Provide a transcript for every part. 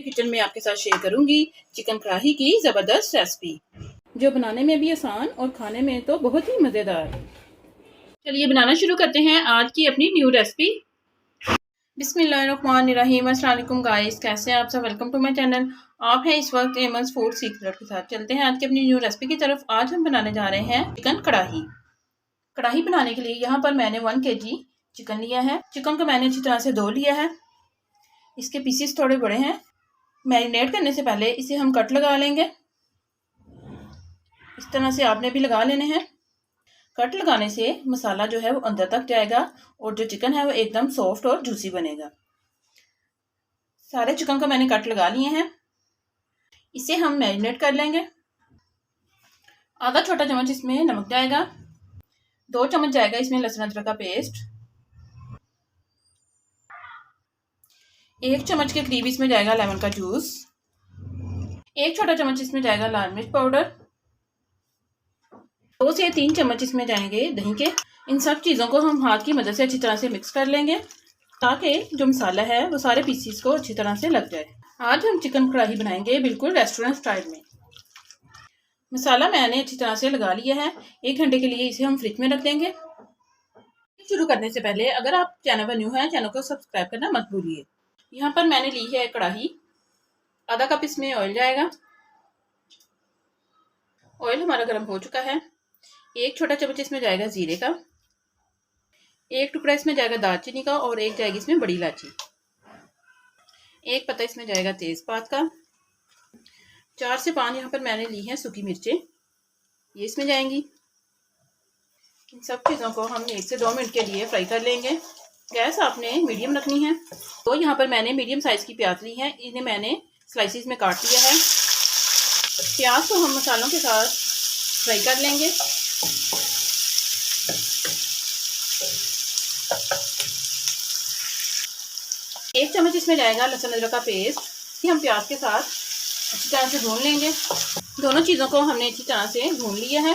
Kitchen में आपके साथ शेयर करूंगी चिकन कढ़ाई की ज़बरदस्त रेसिपी, जो बनाने में भी आसान और खाने में तो बहुत ही मज़ेदार। चलिए बनाना शुरू करते हैं आज की अपनी न्यू रेसिपी। बिस्मिल्लाहिर्रहमानिर्रहीम। अस्सलाम वालेकुम गाइस, कैसे हैं आप सब? Welcome to my channel. आप हैं इस वक्त एमन्स फूड सीक्रेट के साथ। चलते हैं आज की अपनी न्यू रेसिपी की तरफ। आज हम बनाने जा रहे हैं चिकन कढ़ाई। कढ़ाई बनाने के लिए यहाँ पर मैंने 1 kg चिकन लिया है। चिकन को मैंने अच्छी तरह से धो लिया है। इसके पीसेस थोड़े बड़े हैं। मैरिनेट करने से पहले इसे हम कट लगा लेंगे। इस तरह से आपने भी लगा लेने हैं। कट लगाने से मसाला जो है वो अंदर तक जाएगा और जो चिकन है वो एकदम सॉफ्ट और जूसी बनेगा। सारे चिकन को मैंने कट लगा लिए हैं। इसे हम मैरिनेट कर लेंगे। आधा छोटा चम्मच इसमें नमक जाएगा। 2 चम्मच जाएगा इसमें लहसुन अदरक का पेस्ट। 1 चम्मच के करीब इसमें जाएगा लेमन का जूस। 1 छोटा चम्मच इसमें जाएगा लाल मिर्च पाउडर। 2 से 3 चम्मच इसमें जाएंगे दही के। इन सब चीज़ों को हम हाथ की मदद से अच्छी तरह से मिक्स कर लेंगे ताकि जो मसाला है वो सारे पीसीस को अच्छी तरह से लग जाए। आज हम चिकन कढ़ाई बनाएंगे बिल्कुल रेस्टोरेंट स्टाइल में। मसाला मैंने अच्छी तरह से लगा लिया है। 1 घंटे के लिए इसे हम फ्रिज में रख देंगे। शुरू करने से पहले अगर आप चैनल पर न्यू हैं, चैनल को सब्सक्राइब करना मत भूलिए। यहाँ पर मैंने ली है कढ़ाई। आधा कप इसमें ऑयल जाएगा। ऑयल हमारा गर्म हो चुका है। 1 छोटा चम्मच इसमें जाएगा जीरे का। 1 टुकड़ा इसमें जाएगा दालचीनी का और 1 जाएगी इसमें बड़ी इलायची। 1 पत्ता इसमें जाएगा तेजपात का। 4 से 5 यहाँ पर मैंने ली हैं सूखी मिर्चें, ये इसमें जाएंगी। इन सब चीज़ों को हम 1 से 2 मिनट के लिए फ्राई कर लेंगे। गैस आपने मीडियम रखनी है। तो यहाँ पर मैंने मीडियम साइज़ की प्याज ली है। इन्हें मैंने स्लाइसिस में काट लिया है। प्याज को हम मसालों के साथ फ्राई कर लेंगे। एक चम्मच इसमें जाएगा लहसुन अदरक का पेस्ट। ये हम प्याज के साथ अच्छी तरह से भून लेंगे। दोनों चीज़ों को हमने अच्छी तरह से भून लिया है।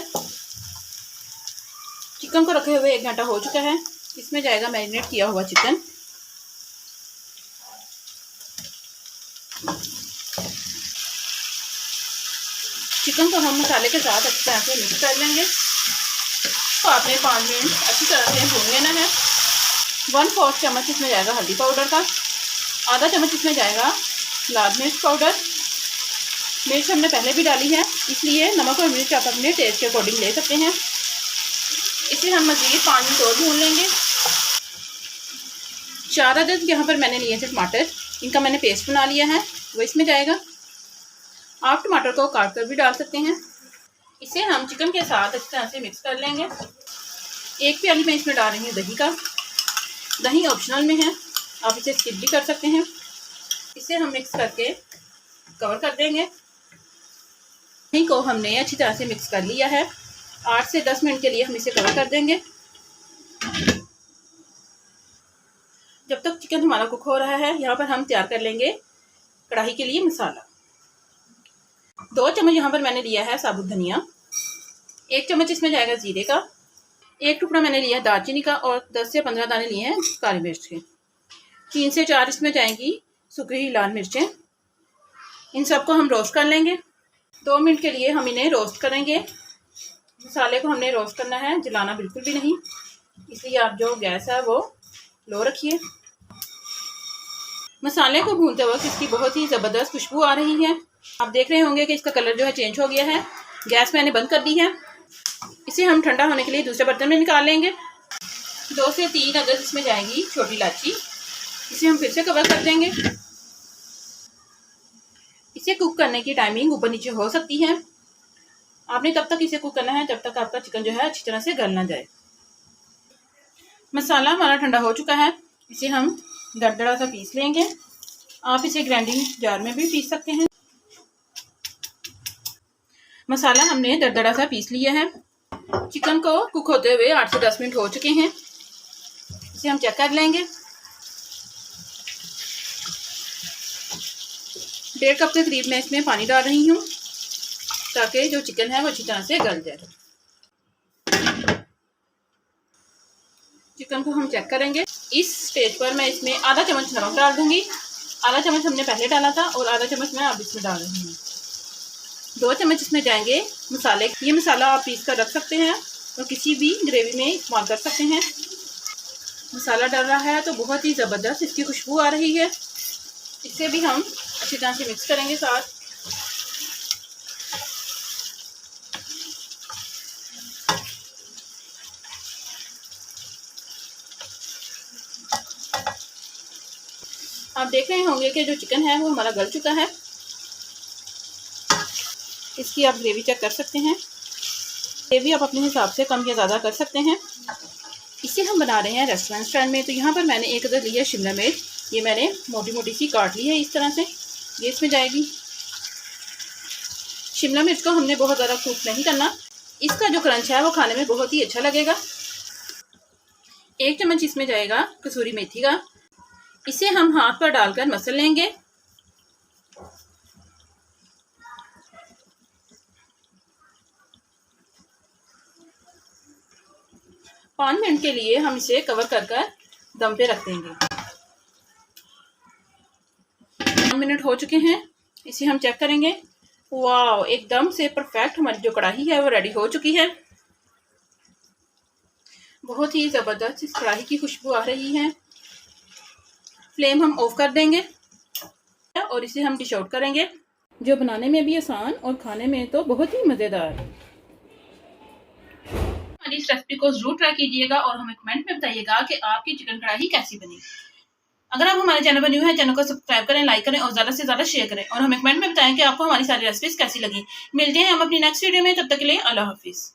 चिकन को रखे हुए 1 घंटा हो चुका है। इसमें जाएगा मैरिनेट किया हुआ चिकन। चिकन को हम मसाले के साथ अच्छी तरह से मिक्स कर लेंगे। तो आपने 5 मिनट अच्छी तरह से भून लेना है। 1/4 चम्मच इसमें जाएगा हल्दी पाउडर का। आधा चम्मच इसमें जाएगा लाल मिर्च पाउडर। मिर्च हमने पहले भी डाली है, इसलिए नमक और मिर्च आप अपने टेस्ट के अकॉर्डिंग ले सकते हैं। इसे हम मज़ीद 5 मिनट और भून लेंगे। 4 अदद यहाँ पर मैंने लिए थे टमाटर, इनका मैंने पेस्ट बना लिया है, वो इसमें जाएगा। आप टमाटर को काट कर भी डाल सकते हैं। इसे हम चिकन के साथ अच्छी तरह से मिक्स कर लेंगे। 1 प्याली मैं इसमें डाल रही हूँ दही का। दही ऑप्शनल में है, आप इसे स्किप भी कर सकते हैं। इसे हम मिक्स करके कवर कर देंगे। दही को हमने अच्छी तरह से मिक्स कर लिया है। 8 से 10 मिनट के लिए हम इसे कवर कर देंगे। जब तक चिकन हमारा कुक हो रहा है, यहाँ पर हम तैयार कर लेंगे कढ़ाई के लिए मसाला। 2 चम्मच यहाँ पर मैंने लिया है साबुत धनिया। 1 चम्मच इसमें जाएगा जीरे का। 1 टुकड़ा मैंने लिया है दालचीनी का और 10 से 15 दाने लिए हैं काली मिर्च के। 3 से 4 इसमें जाएंगी सूखी हुई लाल मिर्चें। इन सबको हम रोस्ट कर लेंगे। 2 मिनट के लिए हम इन्हें रोस्ट करेंगे। मसाले को हमने रोस्ट करना है, जलाना बिल्कुल भी नहीं, इसलिए आप जो गैस है वो लो रखिए। मसाले को भूनते वक्त इसकी बहुत ही ज़बरदस्त खुशबू आ रही है। आप देख रहे होंगे कि इसका कलर जो है चेंज हो गया है। गैस मैंने बंद कर दी है। इसे हम ठंडा होने के लिए दूसरे बर्तन में निकाल लेंगे। 2 से 3 अदद इसमें जाएगी छोटी इलायची। इसे हम फिर से कवर कर देंगे। इसे कुक करने की टाइमिंग ऊपर नीचे हो सकती है। आपने तब तक इसे कुक करना है जब तक आपका चिकन जो है अच्छी तरह से गल ना जाए। मसाला हमारा ठंडा हो चुका है। इसे हम दरदरा सा पीस लेंगे। आप इसे ग्राइंडिंग जार में भी पीस सकते हैं। मसाला हमने दरदरा सा पीस लिया है। चिकन को कुक होते हुए 8 से 10 मिनट हो चुके हैं। इसे हम चेक कर लेंगे। 1.5 कप के करीब मैं इसमें पानी डाल रही हूँ ताकि जो चिकन है वो अच्छी तरह से गल जाए। चिकन को हम चेक करेंगे। इस स्टेज पर मैं इसमें आधा चम्मच नमक डाल दूंगी। आधा चम्मच हमने पहले डाला था और आधा चम्मच मैं अब इसमें डाल रही हूँ। 2 चम्मच इसमें जाएंगे मसाले। ये मसाला आप पीस कर रख सकते हैं और किसी भी ग्रेवी में इस्तेमाल कर सकते हैं। मसाला डल रहा है तो बहुत ही ज़बरदस्त इसकी खुशबू आ रही है। इसे भी हम अच्छी तरह से मिक्स करेंगे साथ। आप देख रहे होंगे कि जो चिकन है वो हमारा गल चुका है। इसकी आप ग्रेवी चेक कर सकते हैं। ग्रेवी आप अपने हिसाब से कम या ज़्यादा कर सकते हैं। इसे हम बना रहे हैं रेस्टोरेंट स्टाइल में। तो यहाँ पर मैंने एक अदर लिया शिमला मिर्च, ये मैंने मोटी मोटी सी काट ली है इस तरह से। ये इसमें जाएगी। शिमला मिर्च को हमने बहुत ज़्यादा कुक नहीं करना, इसका जो क्रंच है वो खाने में बहुत ही अच्छा लगेगा। 1 चम्मच इसमें जाएगा कसूरी मेथी का। इसे हम हाथ पर डालकर मसल लेंगे। पाँच मिनट के लिए हम इसे कवर कर दम पे रख देंगे। 5 मिनट हो चुके हैं। इसे हम चेक करेंगे। वाह, एकदम से परफेक्ट हमारी जो कढ़ाई है वो रेडी हो चुकी है। बहुत ही ज़बरदस्त इस कढ़ाई की खुशबू आ रही है। फ्लेम हम ऑफ कर देंगे और इसे हम डिश आउट करेंगे, जो बनाने में भी आसान और खाने में तो बहुत ही मज़ेदार। हमारी इस रेसिपी को जरूर ट्राई कीजिएगा और हमें कमेंट में बताइएगा कि आपकी चिकन कढ़ाई कैसी बनी। अगर आप हमारे चैनल पर न्यू है, चैनल को सब्सक्राइब करें, लाइक करें और ज़्यादा से ज़्यादा शेयर करें और हमें कमेंट में बताएं कि आपको हमारी सारी रेसिपीज कैसी लगी। मिलते हैं हम अपनी नेक्स्ट वीडियो में, तब तक के लिए अल्लाह हाफिज़।